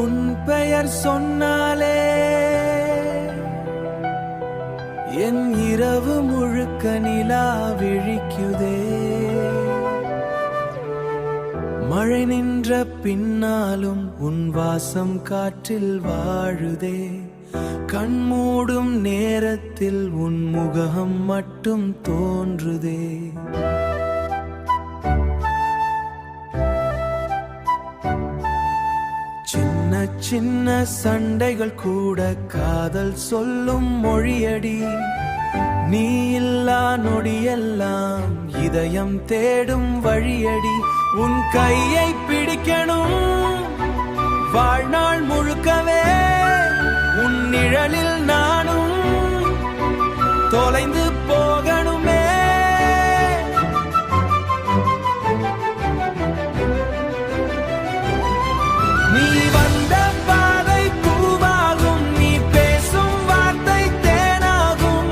உன் பெயர் சொன்னாலே என் இரவு முழுக்க நிலா விழிக்குதே. மழை நின்ற பின்னாலும் உன் வாசம் காற்றில் வாழுதே. கண்மூடும் நேரத்தில் உன் முகம் மட்டும் தோன்றுதே. சின்ன சின்ன சண்டைகள் கூட காதல் சொல்லும் மொழியடி. நீ இல்லா நொடியெல்லாம் இதயம் தேடும் வழியடி. உன் கையை பிடிக்கணும் வாழ்நாள் முழுக்கவே. உன் நிழலில் நானும் தொலைந்து போகணுமே. நீ வந்த பாதை பூவாகும், நீ பேசும் வார்த்தை தேனாகும்.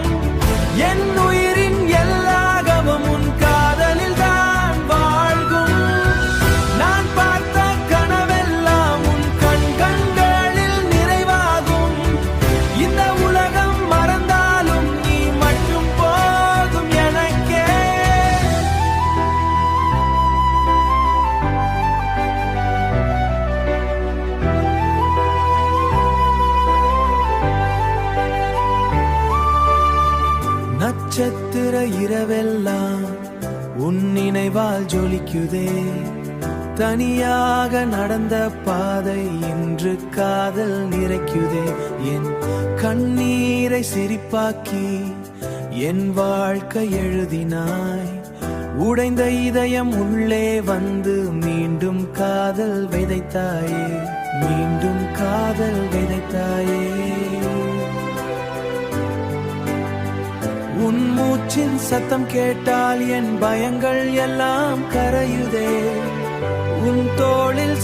என் உயிரின் எல்லாகவும் உன் காதலில் தான் வாழ்கும். நான் பார்த்த கனவெல்லாம் உன் கண்களில் நிறைவாகும். இந்த உலகம் மறந்தாலும் நீ மட்டும் போதும் எனக்கே. நட்சத்திர இரவெல்லாம் உன் நினைவால் ஜொலிக்குதே. தனியாக நடந்த பாதை இன்று காதல் நிறைக்குதே. என் கண்ணீரை சிரிப்பாக்கி என் வாழ்க்கை எழுதினாய். உடைந்த இதயம் உள்ளே வந்து மீண்டும் காதல் விதைத்தாயே. மீண்டும் காதல் விதைத்தாயே. உன் மூச்சின் சத்தம் கேட்டால் என் பயங்கள் எல்லாம் கரையுதே. உன் தோளில்